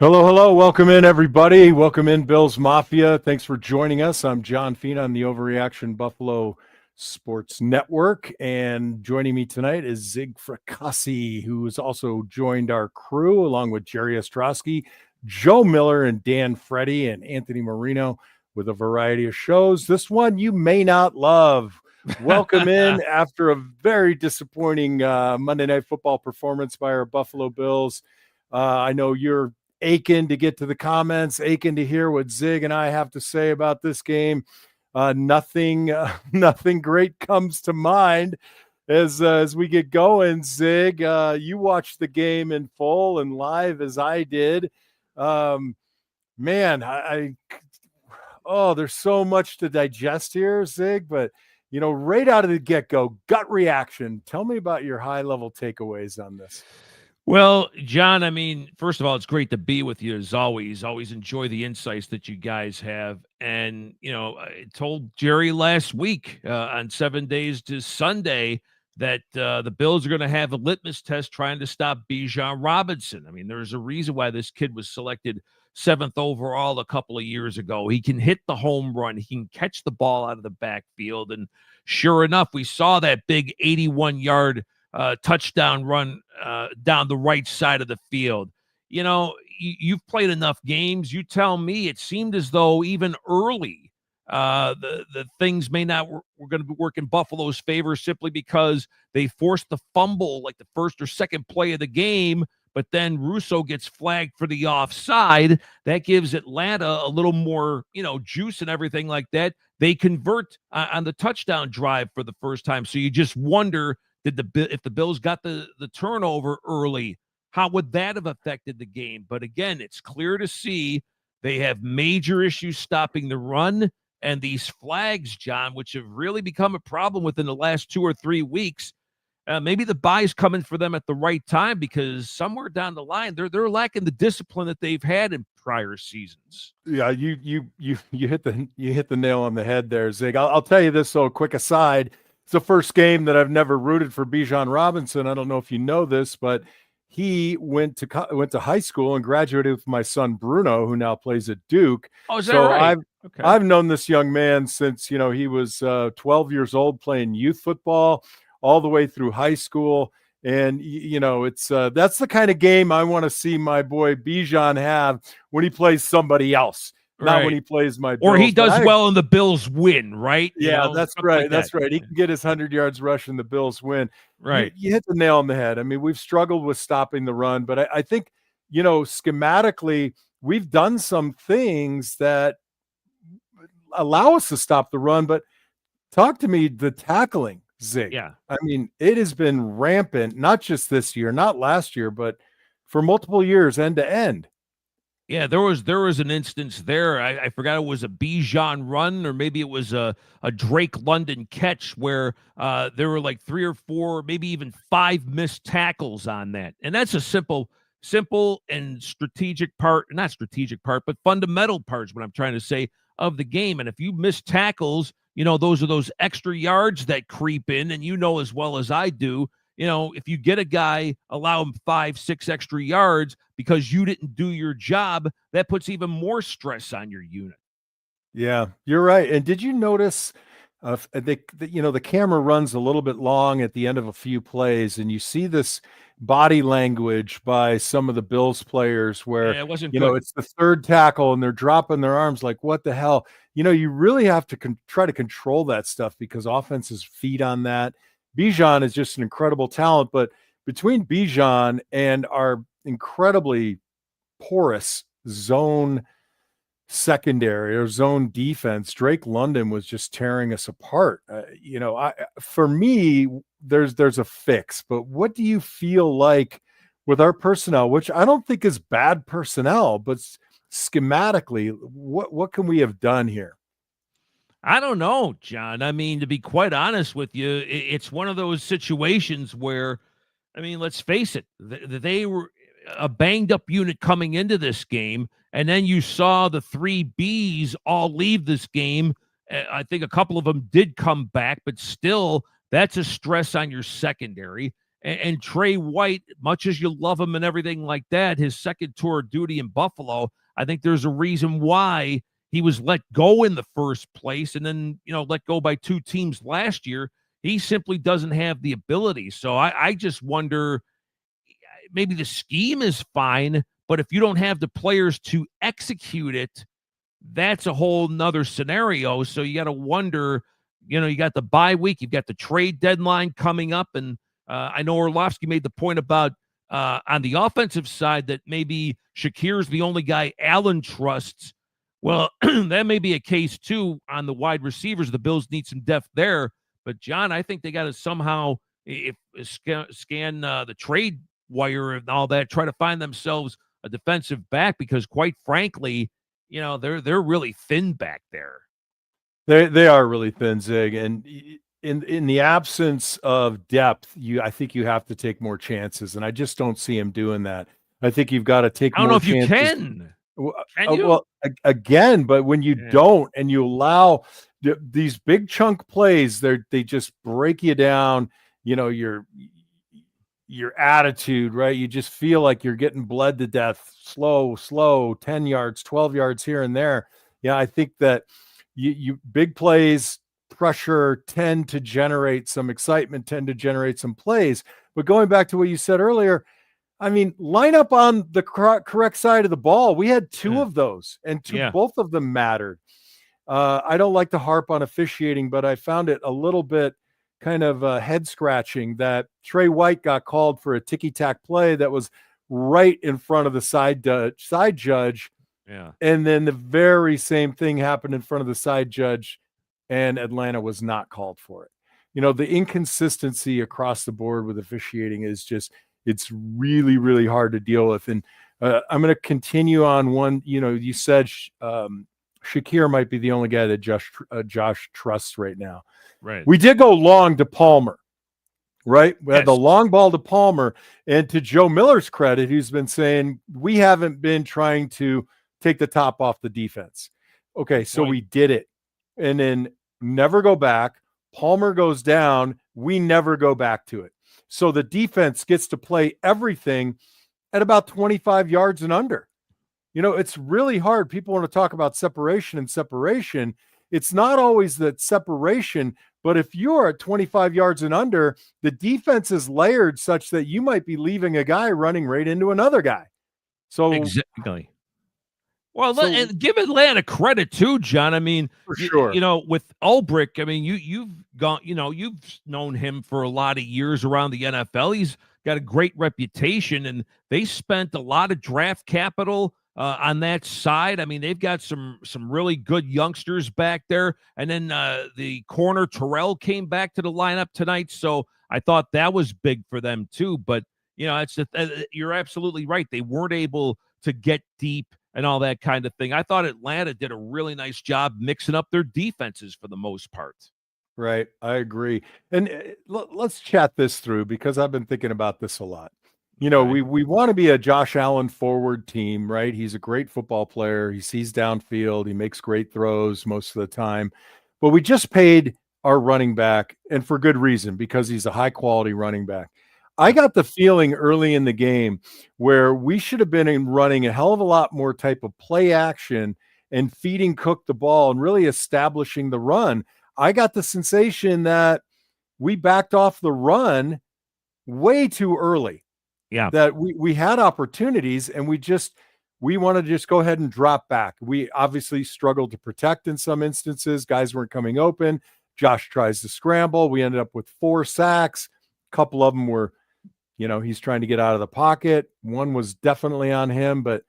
Hello, hello. Welcome in, everybody. Welcome in, Bills Mafia. Thanks for joining us. I'm John Fina on the Overreaction Buffalo Sports Network. And joining me tonight is Zig Fracassi, who has also joined our crew, along with Jerry Ostrowski, Joe Miller, and Dan Freddy, and Anthony Marino, with a variety of shows. This one you may not love. Welcome in after a very disappointing Monday Night Football performance by our Buffalo Bills. I know you're aching to get to the comments, aching to hear what Zig and I have to say about this game. Nothing great comes to mind as we get going. Zig, you watched the game in full and live as I did. Man, there's so much to digest here, Zig, but right out of the get-go, gut reaction. Tell me about your high-level takeaways on this. Well, John, I mean, first of all, it's great to be with you as always. Always enjoy the insights that you guys have. And, I told Jerry last week on 7 days to Sunday that the Bills are going to have a litmus test trying to stop Bijan Robinson. I mean, there's a reason why this kid was selected 7th overall a couple of years ago. He can hit the home run. He can catch the ball out of the backfield. And sure enough, we saw that big 81-yard touchdown run down the right side of the field. You've played enough games. You tell me. It seemed as though even early the things may not were going to be working Buffalo's favor simply because they forced the fumble like the first or second play of the game, but then Russo gets flagged for the offside. That gives Atlanta a little more, juice and everything like that. They convert on the touchdown drive for the first time. So you just wonder, if the Bills got the turnover early, how would that have affected the game? But again, it's clear to see they have major issues stopping the run, and these flags, John, which have really become a problem within the last 2 or 3 weeks. Maybe the bye's coming for them at the right time because somewhere down the line they're lacking the discipline that they've had in prior seasons. Yeah, you hit the nail on the head there, Zig. I'll tell you this, so a quick aside. It's the first game that I've never rooted for Bijan Robinson. I don't know if you know this, but he went to high school and graduated with my son Bruno, who now plays at Duke. Oh, is that right? I've known this young man since he was 12 years old, playing youth football all the way through high school. And it's that's the kind of game I want to see my boy Bijan have when he plays somebody else. Not when he plays my Bills. Or he does well and the Bills win, right? Yeah, that's right. That's right. He can get his 100 yards rush and the Bills win. Right. You hit the nail on the head. I mean, we've struggled with stopping the run, but I think, schematically, we've done some things that allow us to stop the run. But talk to me, the tackling, Zig. Yeah. I mean, it has been rampant, not just this year, not last year, but for multiple years, end to end. Yeah, there was an instance there. I forgot it was a Bijan run or maybe it was a Drake London catch where there were like 3 or 4, maybe even 5 missed tackles on that. And that's a simple and not strategic part, but fundamental parts, what I'm trying to say, of the game. And if you miss tackles, those are those extra yards that creep in. And as well as I do, if you get a guy, allow him 5-6 extra yards because you didn't do your job, that puts even more stress on your unit. Yeah, you're right. And did you notice the camera runs a little bit long at the end of a few plays, and you see this body language by some of the Bills players where, it wasn't good. It's the third tackle and they're dropping their arms like, what the hell? You really have to try to control that stuff because offenses feed on that. Bijan is just an incredible talent, but between Bijan and our incredibly porous zone secondary or zone defense, Drake London was just tearing us apart. For me, there's a fix, but what do you feel like with our personnel, which I don't think is bad personnel, but schematically, what can we have done here? I don't know, John. I mean, to be quite honest with you, it's one of those situations where, I mean, let's face it, they were a banged-up unit coming into this game, and then you saw the 3 Bs all leave this game. I think a couple of them did come back, but still, that's a stress on your secondary. And Trey White, much as you love him and everything like that, his second tour of duty in Buffalo, I think there's a reason why he was let go in the first place and then, let go by 2 teams last year. He simply doesn't have the ability. So I just wonder, maybe the scheme is fine, but if you don't have the players to execute it, that's a whole nother scenario. So you got to wonder, you got the bye week, you've got the trade deadline coming up. And I know Orlovsky made the point about on the offensive side that maybe Shakir's the only guy Allen trusts. Well, that may be a case too on the wide receivers. The Bills need some depth there. But John, I think they got to somehow scan the trade wire and all that, try to find themselves a defensive back, because quite frankly, they're really thin back there. They are really thin, Zig, and in the absence of depth, I think you have to take more chances, and I just don't see him doing that. I think you've got to take more chances. I don't know if you can. Can you? Well, again, but when you don't and you allow these big chunk plays, they just break you down. Your attitude, right? You just feel like you're getting bled to death, slow, 10 yards, 12 yards here and there. Yeah, I think that you big plays, pressure tend to generate some excitement, tend to generate some plays. But going back to what you said earlier, I mean, line up on the correct side of the ball. We had 2 of those, and both of them mattered. I don't like to harp on officiating, but I found it a little bit kind of head scratching that Trey White got called for a ticky-tack play that was right in front of the side judge. Yeah. And then the very same thing happened in front of the side judge, and Atlanta was not called for it. The inconsistency across the board with officiating is it's really, really hard to deal with. And I'm going to continue on one. You said Shakir might be the only guy that Josh trusts right now. Right. We did go long to Palmer, right? We had the long ball to Palmer, and to Joe Miller's credit, who's been saying we haven't been trying to take the top off the defense. Okay, so we did it, and then never go back. Palmer goes down. We never go back to it. So the defense gets to play everything at about 25 yards and under. It's really hard. People want to talk about separation and separation. It's not always that separation, but if you're at 25 yards and under, the defense is layered such that you might be leaving a guy running right into another guy. So exactly. Well, and give Atlanta credit too, John. I mean, for sure. With Ulbrich, I mean, you've known him for a lot of years around the NFL. He's got a great reputation, and they spent a lot of draft capital on that side. I mean, they've got some really good youngsters back there. And then the corner Terrell came back to the lineup tonight, so I thought that was big for them too. But you're absolutely right. They weren't able to get deep and all that kind of thing. I thought Atlanta did a really nice job mixing up their defenses for the most part. Right. I agree. And let's chat this through, because I've been thinking about this a lot. We want to be a Josh Allen forward team, right? He's a great football player. He sees downfield. He makes great throws most of the time. But we just paid our running back, and for good reason, because he's a high-quality running back. I got the feeling early in the game where we should have been running a hell of a lot more type of play action and feeding Cook the ball and really establishing the run. I got the sensation that we backed off the run way too early. Yeah. That we had opportunities, and we wanted to just go ahead and drop back. We obviously struggled to protect in some instances. Guys weren't coming open. Josh tries to scramble. We ended up with 4 sacks. A couple of them were, he's trying to get out of the pocket. One was definitely on him. But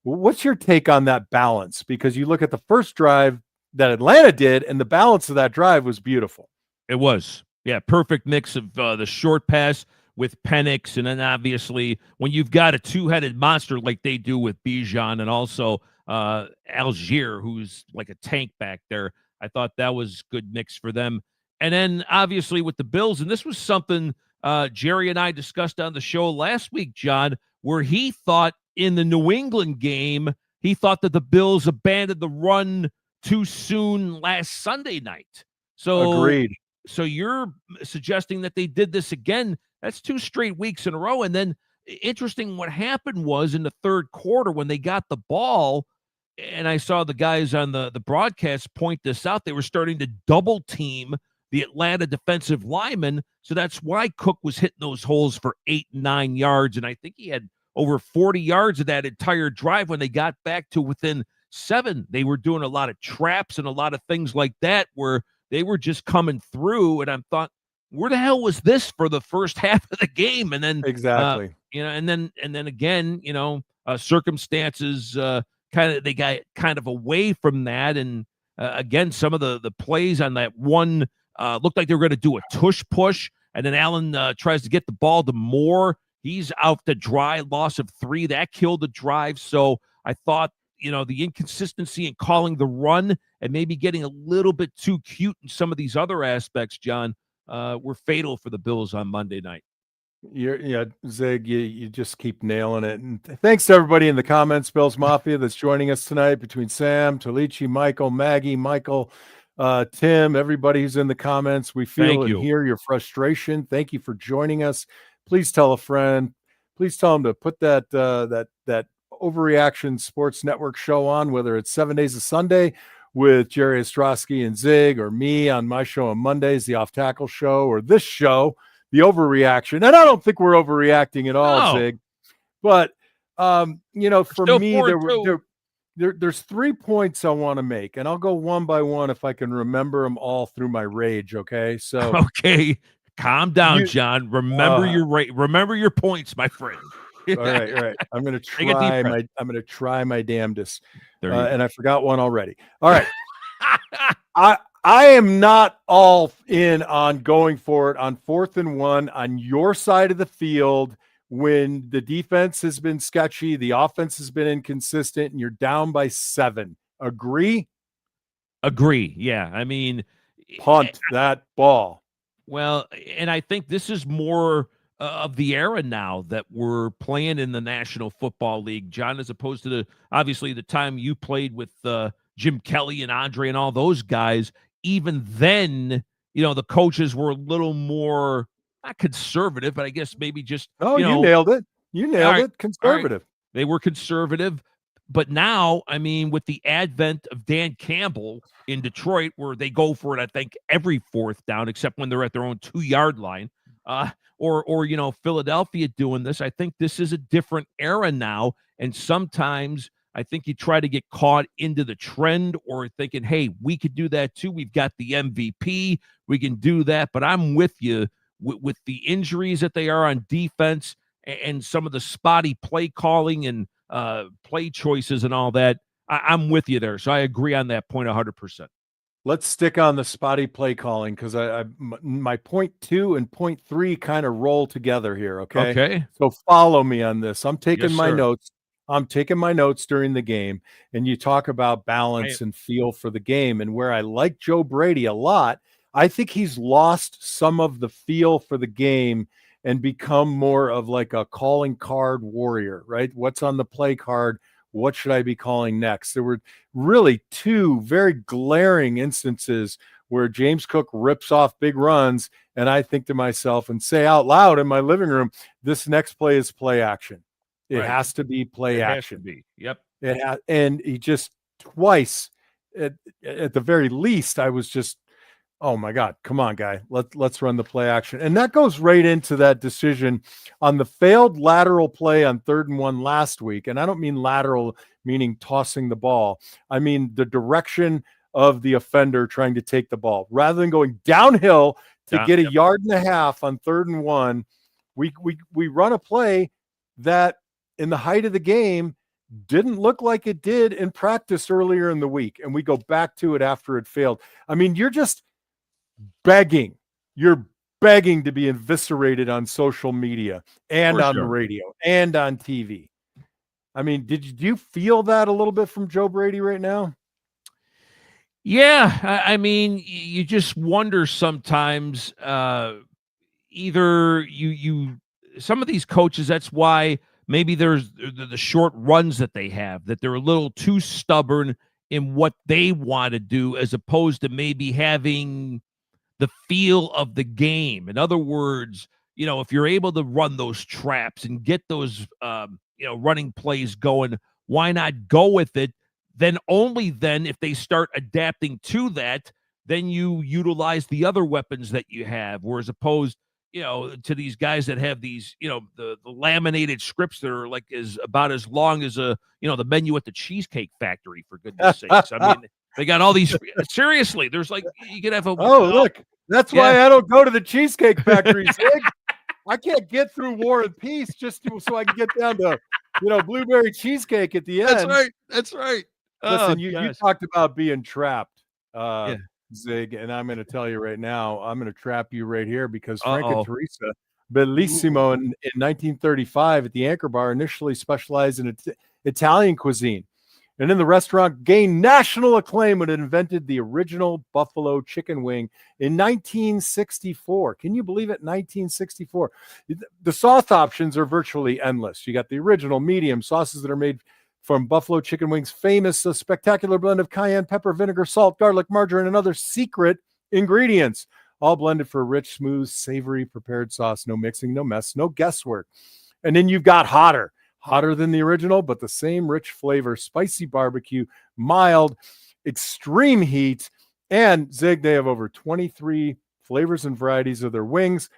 what's your take on that balance? Because you look at the first drive that Atlanta did, and the balance of that drive was beautiful. It was. Yeah, perfect mix of the short pass with Penix, and then obviously when you've got a 2-headed monster like they do with Bijan, and also Algier, who's like a tank back there, I thought that was good mix for them. And then obviously with the Bills, and this was something Jerry and I discussed on the show last week, John, where he thought in the New England game, he thought that the Bills abandoned the run too soon last Sunday night. So agreed. So you're suggesting that they did this again That's 2 straight weeks in a row. And then interesting, what happened was in the third quarter when they got the ball, and I saw the guys on the broadcast point this out, they were starting to double team the Atlanta defensive lineman. So that's why Cook was hitting those holes for 8 and 9 yards. And I think he had over 40 yards of that entire drive. When they got back to within 7, they were doing a lot of traps and a lot of things like that where they were just coming through. And I thought, where the hell was this for the first half of the game? And then, Exactly. and then again, circumstances, they got kind of away from that. And again, some of the plays on that one looked like they were going to do a tush push. And then Allen tries to get the ball to Moore. He's out to dry, loss of 3. That killed the drive. So I thought, the inconsistency in calling the run and maybe getting a little bit too cute in some of these other aspects, John, were fatal for the Bills on Monday night. Zig, you just keep nailing it. And thanks to everybody in the comments, Bills Mafia, that's joining us tonight, between Sam, Tolici, Michael, Maggie, Michael, Tim, everybody who's in the comments. We feel and hear your frustration. Thank you for joining us. Please tell a friend. Please tell them to put that Overreaction Sports Network show on, whether it's 7 Days of Sunday with Jerry Ostrowski and Zig, or me on my show on Mondays, the Off Tackle Show, or this show, the Overreaction. And I don't think we're overreacting at all, Zig. But for me, there's 3 points I want to make, and I'll go one by one if I can remember them all through my rage. Okay, so calm down, John. Remember your points, my friend. All right. I'm gonna try my damnedest. And I forgot one already. All right. I am not all in on going for it on 4th and 1 on your side of the field when the defense has been sketchy, the offense has been inconsistent, and you're down by 7. Agree? Agree. Yeah. I mean, punt that ball. Well, and I think this is more of the era now that we're playing in the National Football League, John, as opposed to obviously the time you played with Jim Kelly and Andre and all those guys. Even then, the coaches were a little more, not conservative, but I guess maybe just. Oh, you nailed it. You nailed it. Conservative. Right. They were conservative. But now, I mean, with the advent of Dan Campbell in Detroit, where they go for it, I think, every 4th down, except when they're at their own 2-yard line, or Philadelphia doing this, I think this is a different era now. And sometimes I think you try to get caught into the trend or thinking, hey, we could do that too. We've got the MVP. We can do that. But I'm with you with the injuries that they are on defense and some of the spotty play calling and play choices and all that. I'm with you there. So I agree on that point 100%. Let's stick on the spotty play calling because my point 2 and point 3 kind of roll together here. Okay. So follow me on this. I'm taking my notes. I'm taking my notes during the game, and you talk about balance and feel for the game. And where I like Joe Brady a lot, I think he's lost some of the feel for the game and become more of like a calling card warrior, right? What's on the play card? What should I be calling next? There were really 2 very glaring instances where James Cook rips off big runs, and I think to myself and say out loud in my living room, this next play is play action. It has to be play action. Has to be. Yep. And he just twice, at the very least, I was just, oh my God, come on, guy. Let's run the play action. And that goes right into that decision on the failed lateral play on 3rd and 1 last week. And I don't mean lateral meaning tossing the ball. I mean the direction of the offender trying to take the ball. Rather than going downhill to get a yard and a half on 3rd and 1, we run a play that in the height of the game didn't look like it did in practice earlier in the week. And we go back to it after it failed. I mean, you're just begging. You're begging to be eviscerated on social media and on the radio and on TV. I mean, do you feel that a little bit from Joe Brady right now? Yeah. I mean, you just wonder sometimes, either some of these coaches, that's why maybe there's the short runs that they have, that they're a little too stubborn in what they want to do, as opposed to maybe having the feel of the game. In other words, if you're able to run those traps and get those, running plays going, why not go with it? Then only then, if they start adapting to that, then you utilize the other weapons that you have, whereas opposed, to these guys that have these, the laminated scripts that are like about as long as the menu at the Cheesecake Factory, for goodness sakes. I mean, they got all these. Seriously, there's like you could have a. Oh, look, that's why I don't go to the Cheesecake Factory, Zig. I can't get through War and Peace so I can get down to, blueberry cheesecake at the end. That's right. Listen, you talked about being trapped, Yeah. Zig, and I'm going to tell you right now, I'm going to trap you right here because Frank and Teresa Bellissimo in 1935 at the Anchor Bar initially specialized in Italian cuisine, and in the restaurant gained national acclaim when it invented the original buffalo chicken wing in 1964. Can you believe it? 1964. The sauce options are virtually endless. You got the original medium sauces that are made from buffalo chicken wings, famous a spectacular blend of cayenne pepper, vinegar, salt, garlic, margarine, and other secret ingredients, all blended for a rich, smooth, savory prepared sauce. No mixing, no mess, no guesswork. And then you've got hotter than the original, but the same rich flavor, spicy barbecue, mild, extreme heat. And Zig, they have over 23 flavors and varieties of their wings.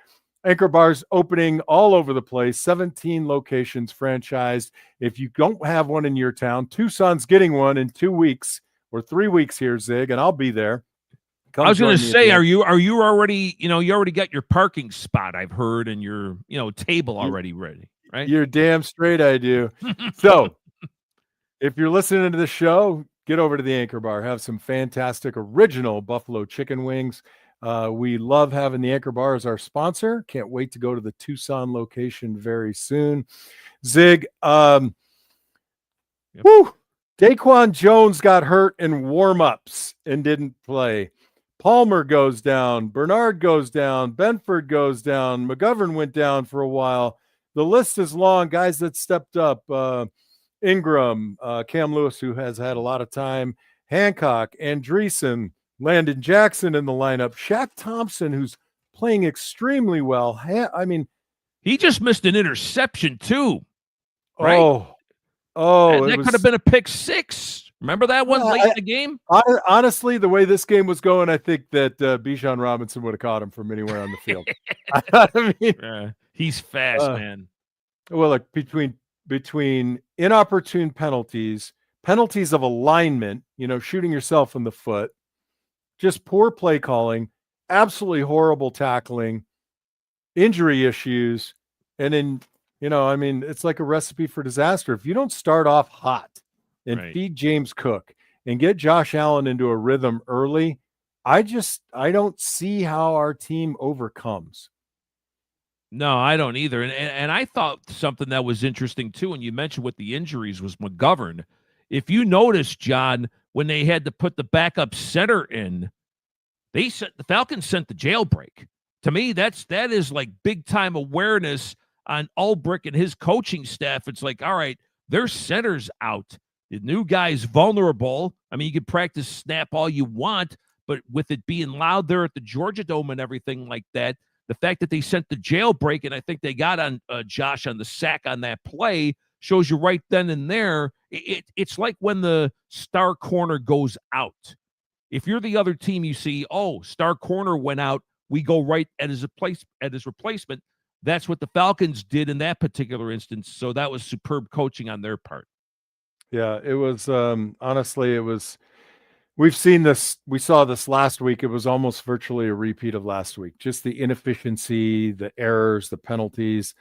Anchor Bars opening all over the place, 17 locations franchised. If you don't have one in your town, Tucson's getting one in 2 weeks or 3 weeks here, Zig, and I'll be there. I was going to say, are you already, you already got your parking spot, I've heard, and your, table already ready, right? You're damn straight I do. So if you're listening to the show, get over to the Anchor Bar, have some fantastic original buffalo chicken wings. We love having the Anchor Bar as our sponsor. Can't wait to go to the Tucson location very soon. Zig, Daquan Jones got hurt in warm-ups and didn't play. Palmer goes down. Bernard goes down. Benford goes down. McGovern went down for a while. The list is long. Guys that stepped up. Ingram, Cam Lewis, who has had a lot of time. Hancock, Andreessen, Landon Jackson in the lineup. Shaq Thompson, who's playing extremely well. He just missed an interception too. Right? And that could have been a pick six. Remember that one late in the game? Honestly, the way this game was going, I think that Bijan Robinson would have caught him from anywhere on the field. I mean, he's fast, man. Well, look, between inopportune penalties of alignment, shooting yourself in the foot, just poor play calling, absolutely horrible tackling, injury issues, and then, it's like a recipe for disaster. If you don't start off hot and feed James Cook and get Josh Allen into a rhythm early, I don't see how our team overcomes. No, I don't either. And I thought something that was interesting too, and you mentioned with the injuries, was McGovern. If you notice, John, when they had to put the backup center in, the Falcons sent the jailbreak. To me, that is like big time awareness on Ulbrich and his coaching staff. It's like, all right, their center's out. The new guy's vulnerable. I mean, you can practice snap all you want, but with it being loud there at the Georgia Dome and everything like that, the fact that they sent the jailbreak, and I think they got on Josh on the sack on that play, shows you right then and there. It's like when the star corner goes out. If you're the other team, you see, star corner went out, we go right at his replacement. That's what the Falcons did in that particular instance. So that was superb coaching on their part. Yeah, it was honestly, we've seen this, we saw this last week. It was almost virtually a repeat of last week. Just the inefficiency, the errors, the penalties.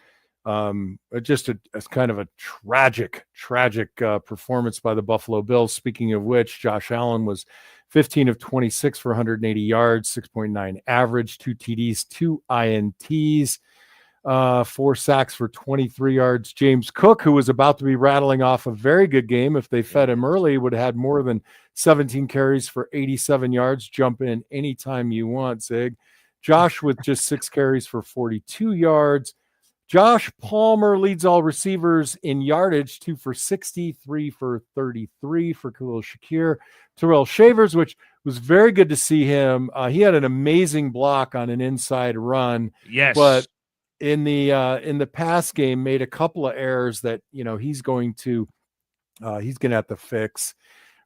Just a kind of a tragic performance by the Buffalo Bills. Speaking of which, Josh Allen was 15 of 26 for 180 yards, 6.9 average, 2 TDs, 2 INTs, 4 sacks for 23 yards. James Cook, who was about to be rattling off a very good game if they fed him early, would have had more than 17 carries for 87 yards. Jump in anytime you want, Zig. Josh with just 6 carries for 42 yards. Josh Palmer leads all receivers in yardage, 2 for 60, 3 for 33 for Khalil Shakir. Terrell Shavers, which was very good to see him. He had an amazing block on an inside run. Yes. But in the pass game made a couple of errors that he's going to have to fix.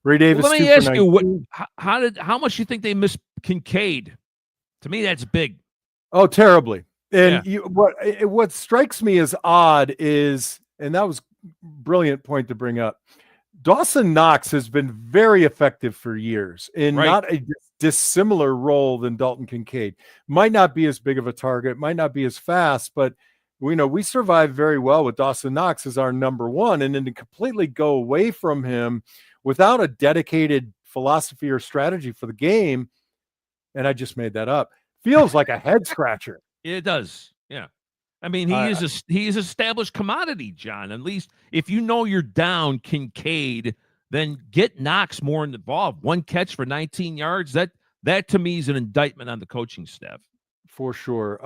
Ray Well, Davis let 2 me for ask you, 19. how much you think they missed Kincaid? To me, that's big. Oh, terribly. And Yeah. what strikes me as odd is, and that was brilliant point to bring up, Dawson Knox has been very effective for years in Right. not a dissimilar role than Dalton Kincaid. Might not be as big of a target, might not be as fast, but we survive very well with Dawson Knox as our number one, and then to completely go away from him without a dedicated philosophy or strategy for the game, and I just made that up, feels like a head scratcher. It does. Yeah. I mean, he is established commodity, John. At least if you're down Kincaid, then get Knox more involved. One catch for 19 yards. That to me is an indictment on the coaching staff. For sure.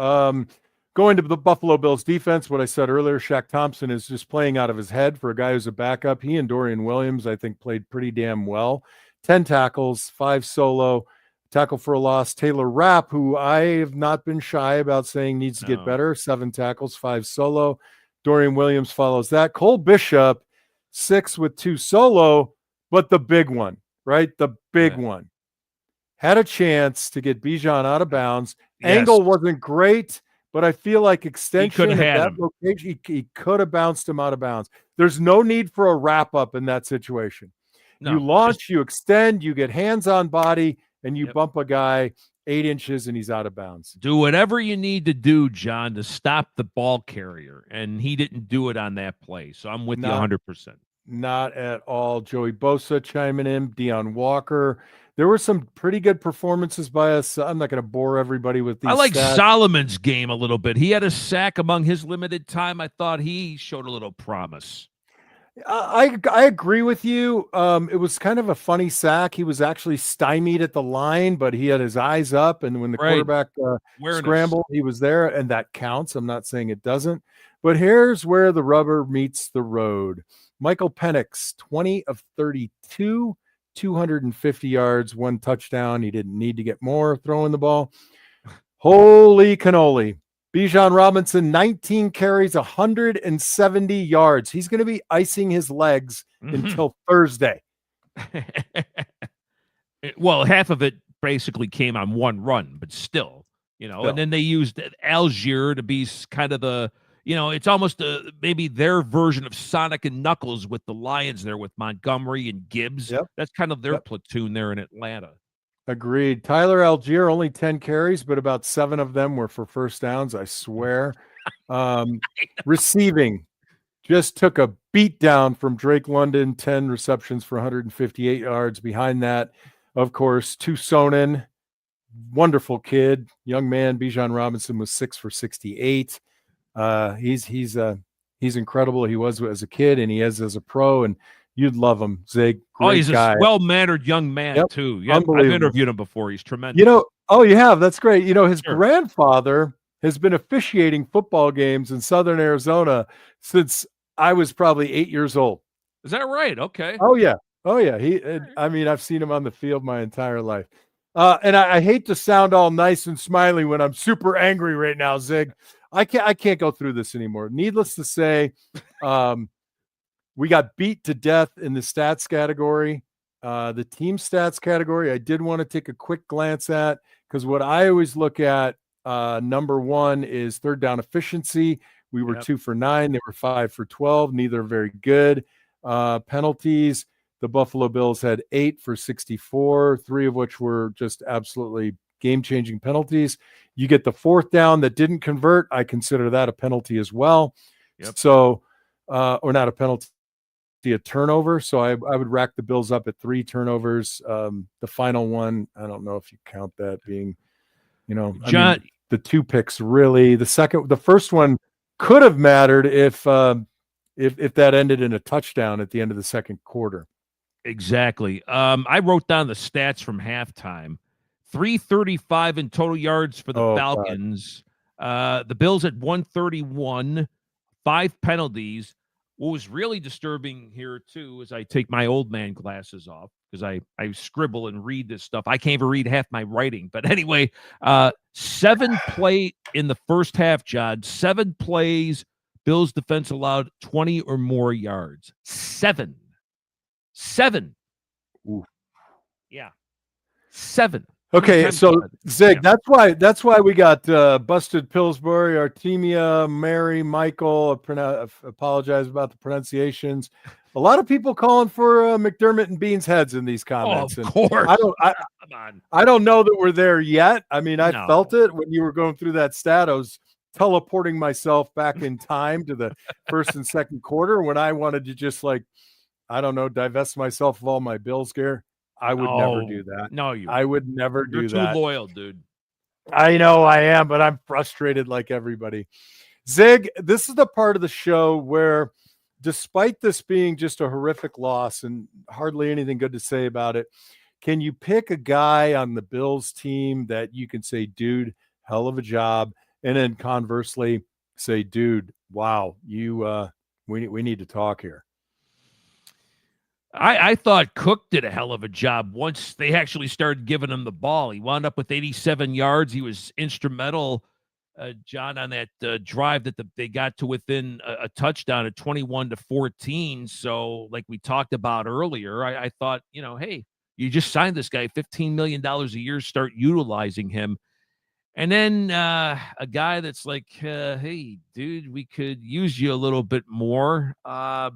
Going to the Buffalo Bills defense, what I said earlier, Shaq Thompson is just playing out of his head for a guy who's a backup. He and Dorian Williams, I think, played pretty damn well. 10 tackles, 5 solo, tackle for a loss. Taylor Rapp, who I have not been shy about saying needs to get better, 7 tackles, 5 solo. Dorian Williams follows that. Cole Bishop, 6 with 2 solo, but the big one, right? The big one. Had a chance to get Bijan out of bounds. Yes. Angle wasn't great, but I feel like extension at that him. location, he could have bounced him out of bounds. There's no need for a wrap up in that situation. No, you launch, you extend, you get hands on body, and you bump a guy 8 inches and he's out of bounds. Do whatever you need to do, John, to stop the ball carrier. And he didn't do it on that play. So I'm with you 100%. Not at all. Joey Bosa chiming in, Deion Walker. There were some pretty good performances by us. I'm not going to bore everybody with these. I like stats. Solomon's game a little bit. He had a sack among his limited time. I thought he showed a little promise. I agree with you. It was kind of a funny sack. He was actually stymied at the line, but he had his eyes up, and when the quarterback scrambled, he was there, and that counts. I'm not saying it doesn't. But here's where the rubber meets the road. Michael Penix, 20 of 32, 250 yards, 1 touchdown. He didn't need to get more throwing the ball. Holy cannoli. Bijan Robinson, 19 carries, 170 yards. He's going to be icing his legs until Thursday. Well, half of it basically came on one run, but still. And then they used Algier to be kind of the, it's almost maybe their version of Sonic and Knuckles with the Lions there with Montgomery and Gibbs. Yep. That's kind of their platoon there in Atlanta. Agreed. Tyler Algier, only 10 carries, but about 7 of them were for first downs, I swear. Receiving, just took a beat down from Drake London, 10 receptions for 158 yards. Behind that, of course, Tucsonen, wonderful kid, young man. Bijan Robinson was 6 for 68. He's incredible. He was as a kid, and he is as a pro, and you'd love him, Zig. Great he's guy. A well-mannered young man, too. Yeah, I've interviewed him before. He's tremendous. You have. That's great. His grandfather has been officiating football games in Southern Arizona since I was probably 8 years old. Is that right? Okay. Oh, yeah. I've seen him on the field my entire life. And I hate to sound all nice and smiley when I'm super angry right now, Zig. I can't go through this anymore. Needless to say, we got beat to death in the stats category. The team stats category, I did want to take a quick glance at, because what I always look at, number 1 is third down efficiency. We were 2 for 9. They were 5 for 12. Neither very good. Penalties, the Buffalo Bills had 8 for 64, 3 of which were just absolutely game-changing penalties. You get the 4th down that didn't convert. I consider that a penalty as well. So, or not a penalty, a turnover. So I would rack the Bills up at 3 turnovers. The final one, I don't know if you count that being, John, the 2 picks really. The first one could have mattered if that ended in a touchdown at the end of the second quarter. Exactly. I wrote down the stats from halftime. 335 in total yards for the Falcons. The Bills at 131, 5 penalties. What was really disturbing here, too, is I take my old man glasses off because I scribble and read this stuff. I can't even read half my writing. But anyway, 7 play in the first half, John. 7 plays. Bills defense allowed 20 or more yards. 7. Ooh. Yeah. 7. Okay, so 7. Zig, yeah. That's why we got Busted Pillsbury, Artemia, Mary, Michael. Apologize about the pronunciations. A lot of people calling for McDermott and Beans heads in these comments. Oh, of course. I don't know that we're there yet. I mean, I felt it when you were going through that stat. I was teleporting myself back in time to the first and second quarter when I wanted to just divest myself of all my Bills gear. I would never do that. No, I would never do that. You're too loyal, dude. I know I am, but I'm frustrated like everybody. Zig, this is the part of the show where, despite this being just a horrific loss and hardly anything good to say about it, can you pick a guy on the Bills team that you can say, dude, hell of a job, and then conversely say, dude, wow, we need to talk here? I thought Cook did a hell of a job once they actually started giving him the ball. He wound up with 87 yards. He was instrumental, John, on that drive that they got to within a touchdown at 21-14. So, like we talked about earlier, I thought, hey, you just signed this guy $15 million a year, start utilizing him. And then a guy that's like, hey, dude, we could use you a little bit more. But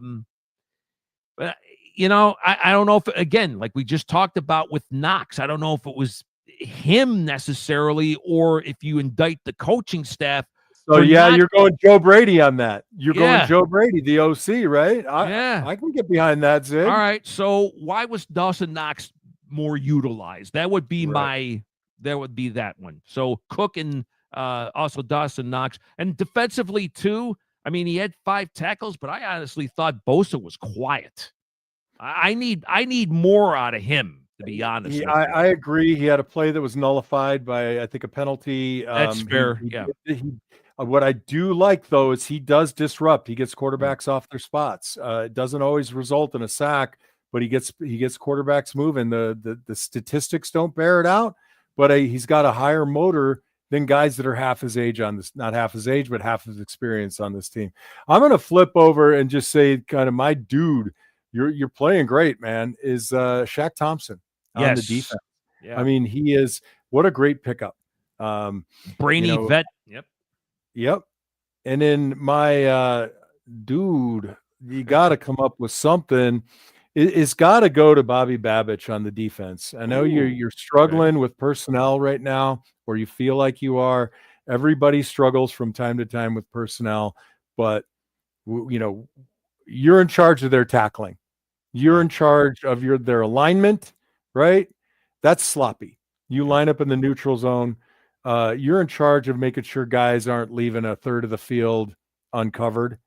I don't know if, again, like we just talked about with Knox, I don't know if it was him necessarily or if you indict the coaching staff. So, you're going Joe Brady on that. You're going Joe Brady, the OC, right? I can get behind that, Zig. All right. So why was Dawson Knox more utilized? That would be that one. So Cook and also Dawson Knox. And defensively, too, I mean, he had 5 tackles, but I honestly thought Bosa was quiet. I need more out of him, to be honest. I agree. He had a play that was nullified by, I think, a penalty. That's fair. What I do like, though, is he does disrupt. He gets quarterbacks off their spots. It doesn't always result in a sack, but he gets quarterbacks moving. The statistics don't bear it out, but he's got a higher motor than guys that are half his age on this, not half his age, but half his experience on this team. I'm going to flip over and just say, kind of, my dude, you're playing great, man, is Shaq Thompson on the defense. Yeah. I mean, he is, what a great pickup. Brainy vet. Yep. And then my dude, you got to come up with something. It's got to go to Bobby Babich on the defense. I know you're struggling with personnel right now, or you feel like you are. Everybody struggles from time to time with personnel, but you're in charge of their tackling. You're in charge of their alignment, right? That's sloppy. You line up in the neutral zone. You're in charge of making sure guys aren't leaving a third of the field uncovered.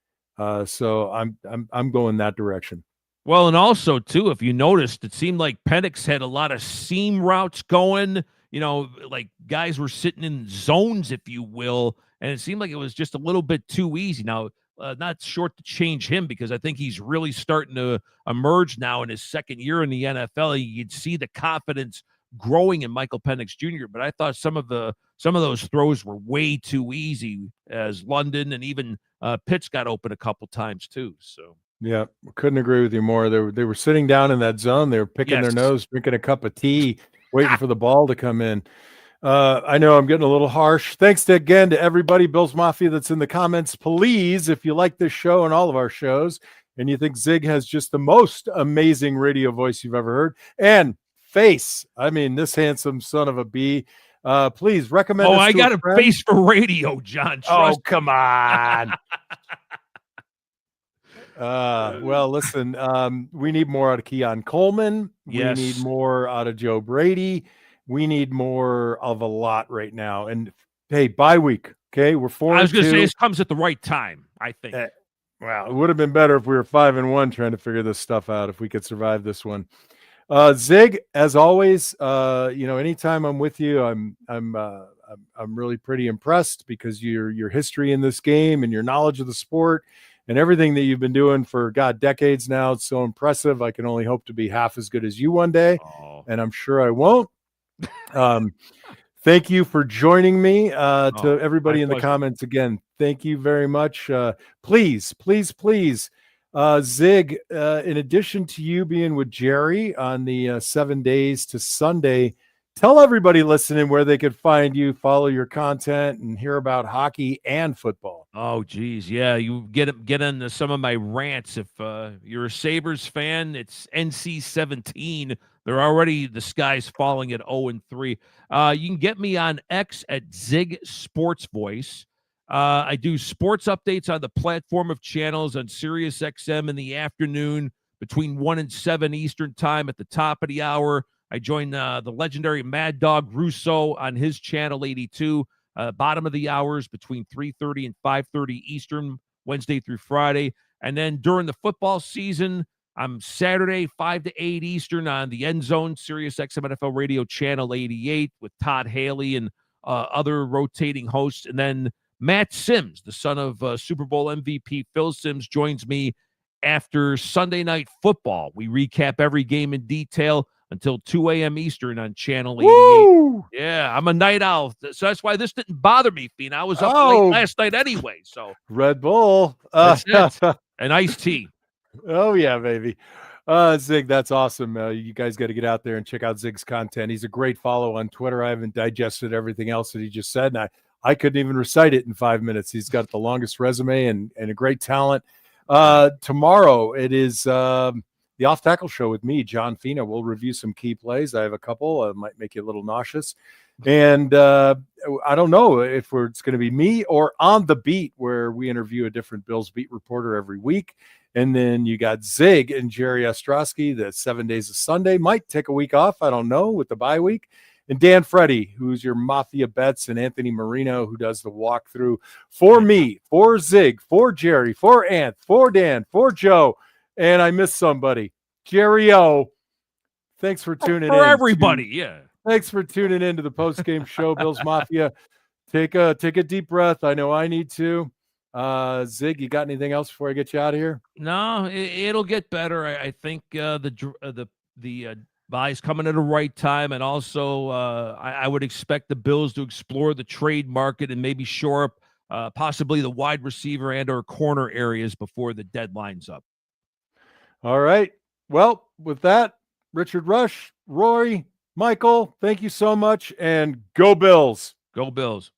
So I'm going that direction. Well, and also too, if you noticed, it seemed like Penix had a lot of seam routes going. Like guys were sitting in zones, if you will, and it seemed like it was just a little bit too easy. Now, not short to change him because I think he's really starting to emerge now in his second year in the NFL. You'd see the confidence growing in Michael Penix Jr., but I thought some of those throws were way too easy as London and even Pitts got open a couple times too. So yeah, couldn't agree with you more. They were sitting down in that zone. They were picking their nose, drinking a cup of tea, waiting for the ball to come in. I know I'm getting a little harsh. Thanks again to everybody, Bills Mafia, that's in the comments. Please, if you like this show and all of our shows, and you think Zig has just the most amazing radio voice you've ever heard, and face, I mean, this handsome son of a bee, please recommend. Oh, I got a face for radio, John. Come on. Well, listen, we need more out of Keon Coleman. Yes. We need more out of Joe Brady. We need more of a lot right now. And hey, bye week. Okay, we're 4-2. I was going to say this comes at the right time, I think. Well, it would have been better if we were 5-1 trying to figure this stuff out, if we could survive this one. Zig, as always, anytime I'm with you, I'm really pretty impressed because your history in this game and your knowledge of the sport and everything that you've been doing for decades now. It's so impressive. I can only hope to be half as good as you one day, and I'm sure I won't. Thank you for joining me. To everybody in the comments, again, thank you very much. Please, Zig, in addition to you being with Jerry on the 7 days to Sunday, tell everybody listening where they could find you, follow your content, and hear about hockey and football. Oh, geez. Yeah, you get into some of my rants. If you're a Sabres fan, it's NC-17. They're already, the sky's falling at 0-3. You can get me on X at Zig Sports Voice. I do sports updates on the platform of channels on Sirius XM in the afternoon between 1 and 7 Eastern time at the top of the hour. I join the legendary Mad Dog Russo on his channel 82. Bottom of the hours between 3:30 and 5:30 Eastern, Wednesday through Friday. And then during the football season, I'm Saturday, 5 to 8 Eastern on the End Zone, Sirius XM NFL Radio Channel 88 with Todd Haley and other rotating hosts. And then Matt Sims, the son of Super Bowl MVP Phil Sims, joins me after Sunday Night Football. We recap every game in detail until 2 a.m. Eastern on Channel 88. Woo! Yeah, I'm a night owl. So that's why this didn't bother me, Fina. I was up late last night anyway. So Red Bull. That's it. An iced tea. Oh, yeah, baby. Zig, that's awesome. You guys got to get out there and check out Zig's content. He's a great follow on Twitter. I haven't digested everything else that he just said, and I couldn't even recite it in 5 minutes. He's got the longest resume and a great talent. Tomorrow, it is the Off Tackle Show with me, John Fina. We'll review some key plays. I have a couple. Might make you a little nauseous. And I don't know if it's going to be me or On the Beat, where we interview a different Bills beat reporter every week. And then you got Zig and Jerry Ostrowski, the 7 days of Sunday. Might take a week off, I don't know, with the bye week. And Dan Freddy, who's your Mafia Bets, and Anthony Marino, who does the walkthrough for me, for Zig, for Jerry, for Ant, for Dan, for Joe. And I missed somebody. Jerry O. Thanks for tuning in. For everybody, yeah. Thanks for tuning in to the post-game show, Bills Mafia. Take a deep breath. I know I need to. Zig, you got anything else before I get you out of here? No, it'll get better. I think the bye's coming at the right time, and also I would expect the Bills to explore the trade market and maybe shore up possibly the wide receiver and or corner areas before the deadline's up. All right. Well, with that, Richard Rush, Roy, Michael, thank you so much, and go Bills. Go Bills.